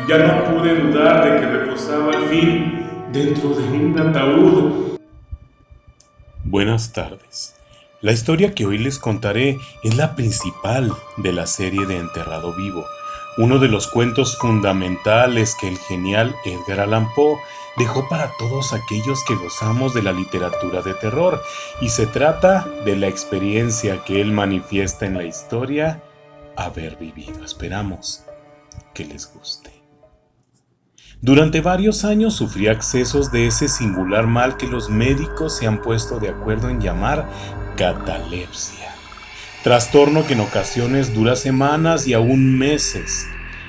Ya no pude dudar de que reposaba al fin dentro de un ataúd. Buenas tardes. La historia que hoy les contaré es la principal de la serie de Enterrado Vivo, uno de los cuentos fundamentales que el genial Edgar Allan Poe dejó para todos aquellos que gozamos de la literatura de terror, y se trata de la experiencia que él manifiesta en la historia haber vivido. Esperamos que les guste. Durante varios años sufrí accesos de ese singular mal que los médicos se han puesto de acuerdo en llamar catalepsia. Trastorno que en ocasiones dura semanas y aún meses,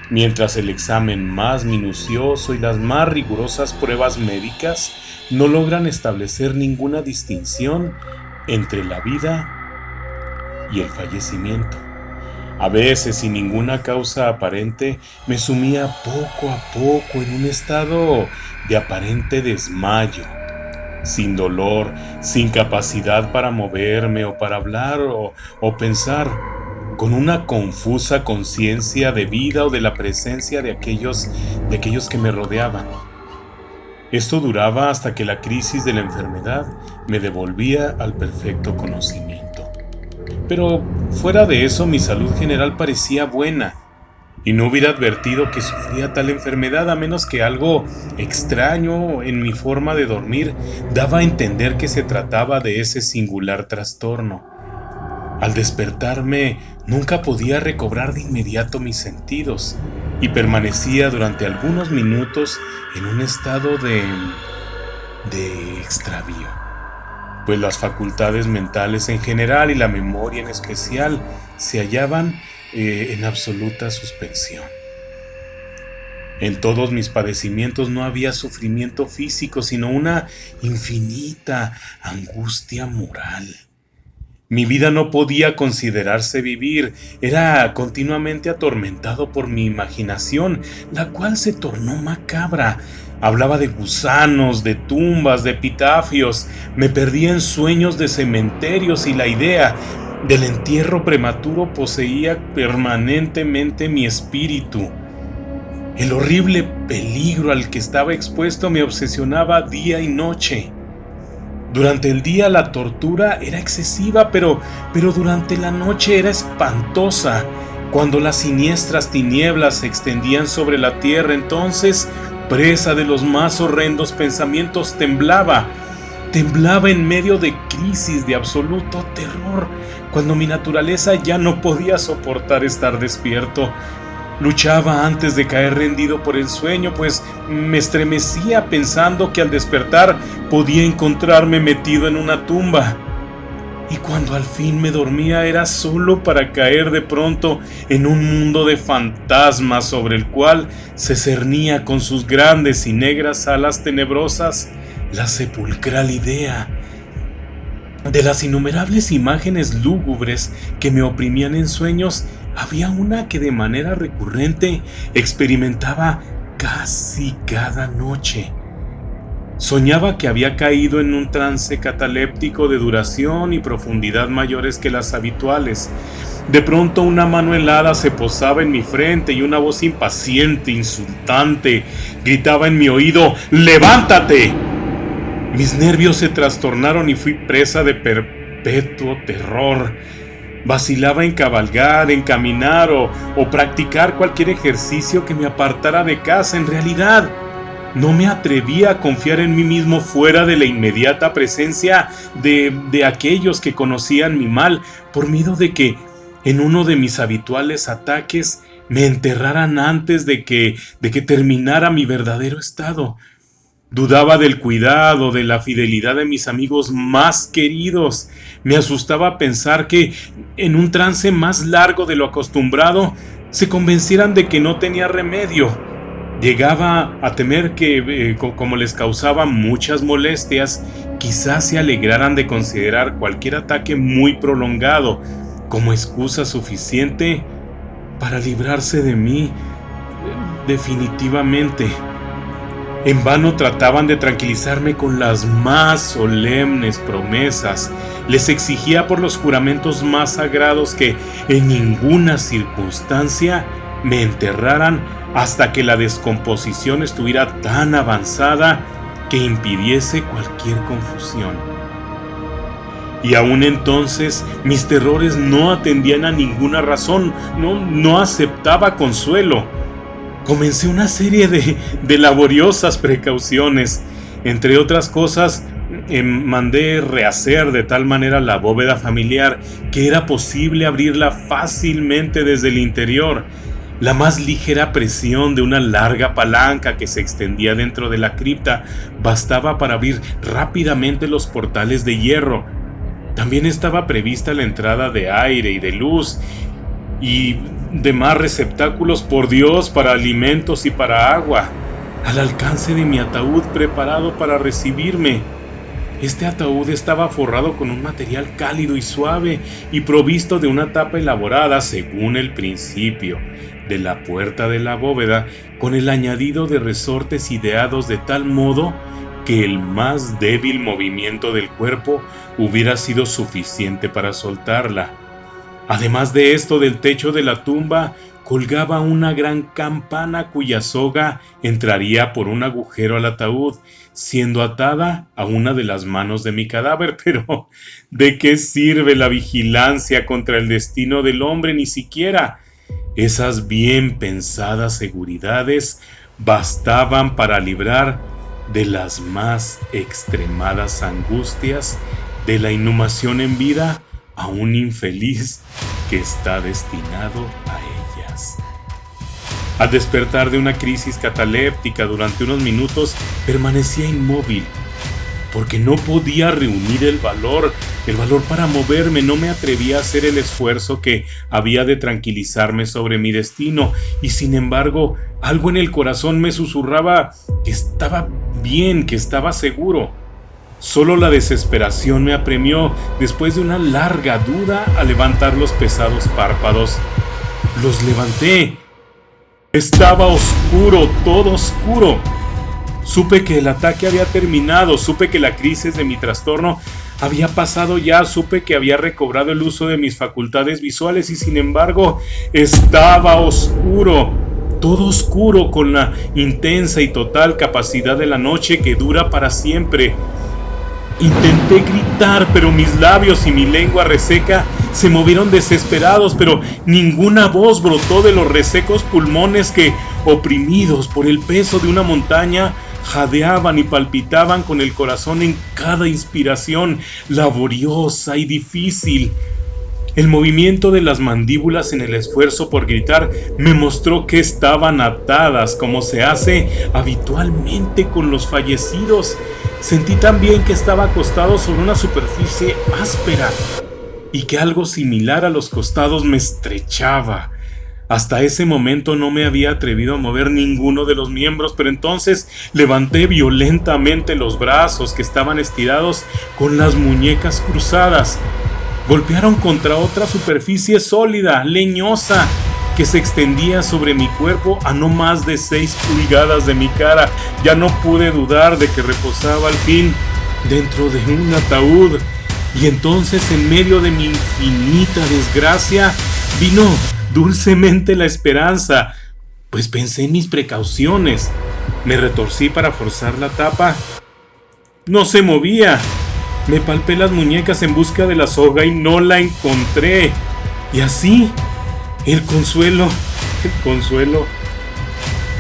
mientras el examen más minucioso y las más rigurosas pruebas médicas no logran establecer ninguna distinción entre la vida y el fallecimiento. A veces, sin ninguna causa aparente, me sumía poco a poco en un estado de aparente desmayo, sin dolor, sin capacidad para moverme o para hablar o pensar, con una confusa conciencia de vida o de la presencia de aquellos que me rodeaban. Esto duraba hasta que la crisis de la enfermedad me devolvía al perfecto conocimiento. Pero fuera de eso, mi salud general parecía buena, y no hubiera advertido que sufría tal enfermedad a menos que algo extraño en mi forma de dormir daba a entender que se trataba de ese singular trastorno. Al despertarme, nunca podía recobrar de inmediato mis sentidos, y permanecía durante algunos minutos en un estado de extravío, pues las facultades mentales en general y la memoria en especial se hallaban en absoluta suspensión. En todos mis padecimientos no había sufrimiento físico, sino una infinita angustia moral. Mi vida no podía considerarse vivir, era continuamente atormentado por mi imaginación, la cual se tornó macabra. Hablaba de gusanos, de tumbas, de epitafios, me perdía en sueños de cementerios y la idea del entierro prematuro poseía permanentemente mi espíritu. El horrible peligro al que estaba expuesto me obsesionaba día y noche. Durante el día la tortura era excesiva, pero durante la noche era espantosa. Cuando las siniestras tinieblas se extendían sobre la tierra, entonces, presa de los más horrendos pensamientos, temblaba en medio de crisis de absoluto terror, cuando mi naturaleza ya no podía soportar estar despierto. Luchaba antes de caer rendido por el sueño, pues me estremecía pensando que al despertar podía encontrarme metido en una tumba. Y cuando al fin me dormía era solo para caer de pronto en un mundo de fantasmas sobre el cual se cernía con sus grandes y negras alas tenebrosas la sepulcral idea. De las innumerables imágenes lúgubres que me oprimían en sueños, había una que de manera recurrente experimentaba casi cada noche. Soñaba que había caído en un trance cataléptico de duración y profundidad mayores que las habituales. De pronto una mano helada se posaba en mi frente y una voz impaciente, insultante, gritaba en mi oído: ¡levántate! Mis nervios se trastornaron y fui presa de perpetuo terror. Vacilaba en cabalgar, en caminar o practicar cualquier ejercicio que me apartara de casa. En realidad, no me atrevía a confiar en mí mismo fuera de la inmediata presencia de aquellos que conocían mi mal, por miedo de que en uno de mis habituales ataques me enterraran antes de que terminara mi verdadero estado. Dudaba del cuidado, de la fidelidad de mis amigos más queridos. Me asustaba pensar que, en un trance más largo de lo acostumbrado, se convencieran de que no tenía remedio. Llegaba a temer que, como les causaba muchas molestias, quizás se alegraran de considerar cualquier ataque muy prolongado como excusa suficiente para librarse de mí definitivamente. En vano trataban de tranquilizarme con las más solemnes promesas. Les exigía por los juramentos más sagrados que en ninguna circunstancia me enterraran hasta que la descomposición estuviera tan avanzada que impidiese cualquier confusión. Y aún entonces mis terrores no atendían a ninguna razón, no aceptaba consuelo. Comencé una serie de laboriosas precauciones. Entre otras cosas, mandé rehacer de tal manera la bóveda familiar que era posible abrirla fácilmente desde el interior. La más ligera presión de una larga palanca que se extendía dentro de la cripta bastaba para abrir rápidamente los portales de hierro. También estaba prevista la entrada de aire y de luz y demás receptáculos, por Dios, para alimentos y para agua, al alcance de mi ataúd preparado para recibirme. Este ataúd estaba forrado con un material cálido y suave y provisto de una tapa elaborada según el principio de la puerta de la bóveda, con el añadido de resortes ideados de tal modo que el más débil movimiento del cuerpo hubiera sido suficiente para soltarla. Además de esto, del techo de la tumba colgaba una gran campana cuya soga entraría por un agujero al ataúd, siendo atada a una de las manos de mi cadáver. Pero ¿de qué sirve la vigilancia contra el destino del hombre? Ni siquiera esas bien pensadas seguridades bastaban para librar de las más extremadas angustias de la inhumación en vida a un infeliz que está destinado a ellas. Al despertar de una crisis cataléptica durante unos minutos, permanecía inmóvil, porque no podía reunir el valor para moverme. No me atrevía a hacer el esfuerzo que había de tranquilizarme sobre mi destino, y sin embargo, algo en el corazón me susurraba que estaba bien, que estaba seguro. Solo la desesperación me apremió, después de una larga duda, a levantar los pesados párpados. Los levanté. Estaba oscuro, todo oscuro. Supe que el ataque había terminado, supe que la crisis de mi trastorno había pasado ya, supe que había recobrado el uso de mis facultades visuales, y sin embargo estaba oscuro, todo oscuro, con la intensa y total capacidad de la noche que dura para siempre. Intenté gritar, pero mis labios y mi lengua reseca se movieron desesperados, pero ninguna voz brotó de los resecos pulmones que, oprimidos por el peso de una montaña, jadeaban y palpitaban con el corazón en cada inspiración laboriosa y difícil. El movimiento de las mandíbulas en el esfuerzo por gritar me mostró que estaban atadas, como se hace habitualmente con los fallecidos. Sentí también que estaba acostado sobre una superficie áspera y que algo similar a los costados me estrechaba. Hasta ese momento no me había atrevido a mover ninguno de los miembros, pero entonces levanté violentamente los brazos que estaban estirados con las muñecas cruzadas. Golpearon contra otra superficie sólida, leñosa, que se extendía sobre mi cuerpo a no más de 6 pulgadas de mi cara. Ya no pude dudar de que reposaba al fin dentro de un ataúd. Y entonces, en medio de mi infinita desgracia, vino dulcemente la esperanza, pues pensé en mis precauciones. Me retorcí para forzar la tapa. No se movía. Me palpé las muñecas en busca de la soga y no la encontré. Y así, el consuelo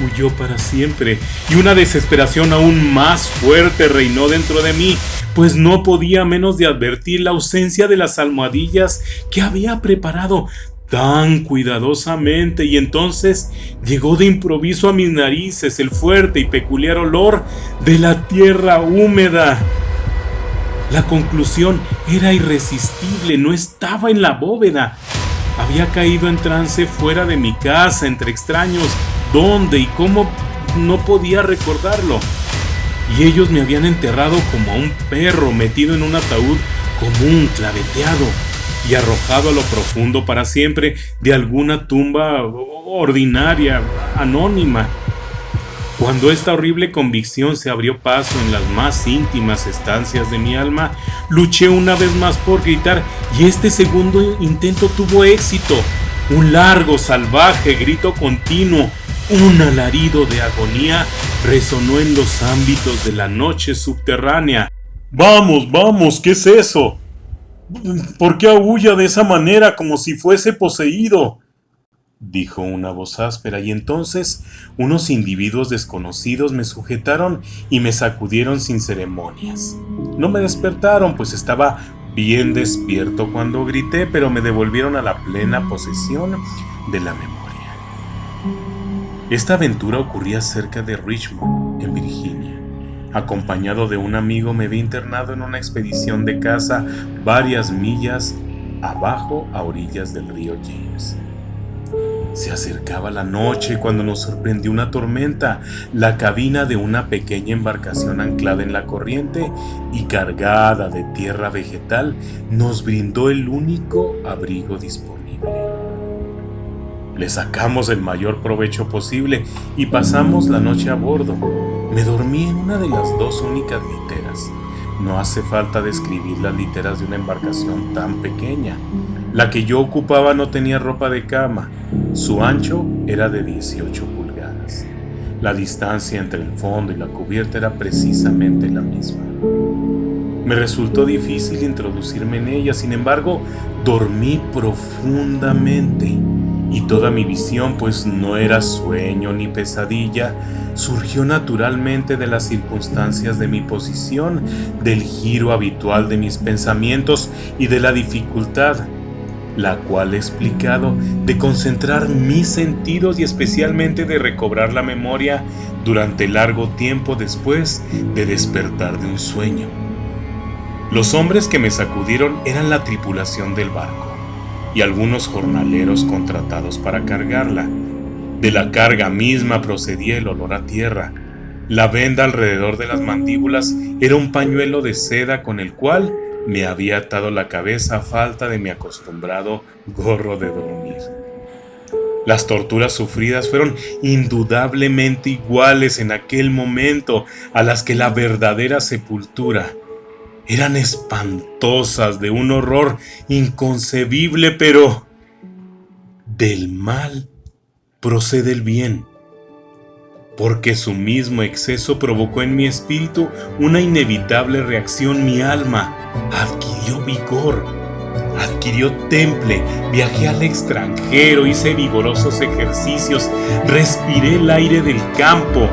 huyó para siempre, y una desesperación aún más fuerte reinó dentro de mí, pues no podía menos de advertir la ausencia de las almohadillas que había preparado tan cuidadosamente. Y entonces llegó de improviso a mis narices el fuerte y peculiar olor de la tierra húmeda. La conclusión era irresistible, no estaba en la bóveda. Había caído en trance fuera de mi casa, entre extraños. ¿Dónde y cómo? No podía recordarlo. Y ellos me habían enterrado como a un perro, metido en un ataúd común, claveteado, y arrojado a lo profundo para siempre de alguna tumba ordinaria, anónima. Cuando esta horrible convicción se abrió paso en las más íntimas estancias de mi alma, luché una vez más por gritar, y este segundo intento tuvo éxito. Un largo, salvaje grito continuo, un alarido de agonía resonó en los ámbitos de la noche subterránea. ¡Vamos, vamos! ¿Qué es eso? ¿Por qué aúlla de esa manera como si fuese poseído?, dijo una voz áspera, y entonces unos individuos desconocidos me sujetaron y me sacudieron sin ceremonias. No me despertaron, pues estaba bien despierto cuando grité, pero me devolvieron a la plena posesión de la memoria. Esta aventura ocurría cerca de Richmond, en Virginia. Acompañado de un amigo, me vi internado en una expedición de caza varias millas abajo a orillas del río James. Se acercaba la noche cuando nos sorprendió una tormenta. La cabina de una pequeña embarcación anclada en la corriente y cargada de tierra vegetal nos brindó el único abrigo disponible. Le sacamos el mayor provecho posible y pasamos la noche a bordo. Me dormí en una de las dos únicas literas. No hace falta describir las literas de una embarcación tan pequeña. La que yo ocupaba no tenía ropa de cama. Su ancho era de 18 pulgadas. La distancia entre el fondo y la cubierta era precisamente la misma. Me resultó difícil introducirme en ella, sin embargo, dormí profundamente. Y toda mi visión, pues no era sueño ni pesadilla, surgió naturalmente de las circunstancias de mi posición, del giro habitual de mis pensamientos y de la dificultad, la cual he explicado, de concentrar mis sentidos y especialmente de recobrar la memoria durante largo tiempo después de despertar de un sueño. Los hombres que me sacudieron eran la tripulación del barco y algunos jornaleros contratados para cargarla. De la carga misma procedía el olor a tierra. La venda alrededor de las mandíbulas era un pañuelo de seda con el cual me había atado la cabeza a falta de mi acostumbrado gorro de dormir. Las torturas sufridas fueron indudablemente iguales en aquel momento a las que la verdadera sepultura. Eran espantosas, de un horror inconcebible, pero del mal procede el bien, porque su mismo exceso provocó en mi espíritu una inevitable reacción. Mi alma adquirió vigor, adquirió temple, viajé al extranjero, hice vigorosos ejercicios, respiré el aire del campo,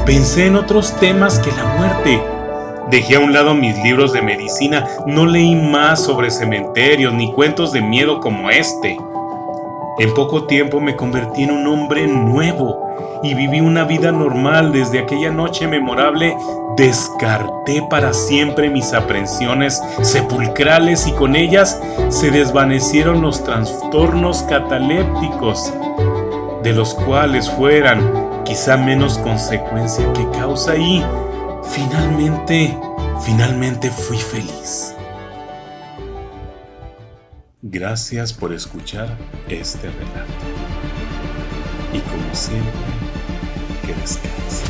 pensé en otros temas que la muerte. Dejé a un lado mis libros de medicina, no leí más sobre cementerios ni cuentos de miedo como este. En poco tiempo me convertí en un hombre nuevo y viví una vida normal. Desde aquella noche memorable descarté para siempre mis aprensiones sepulcrales y con ellas se desvanecieron los trastornos catalépticos, de los cuales fueran quizá menos consecuencia que causa, y finalmente fui feliz. Gracias por escuchar este relato. Y como siempre, que descanse.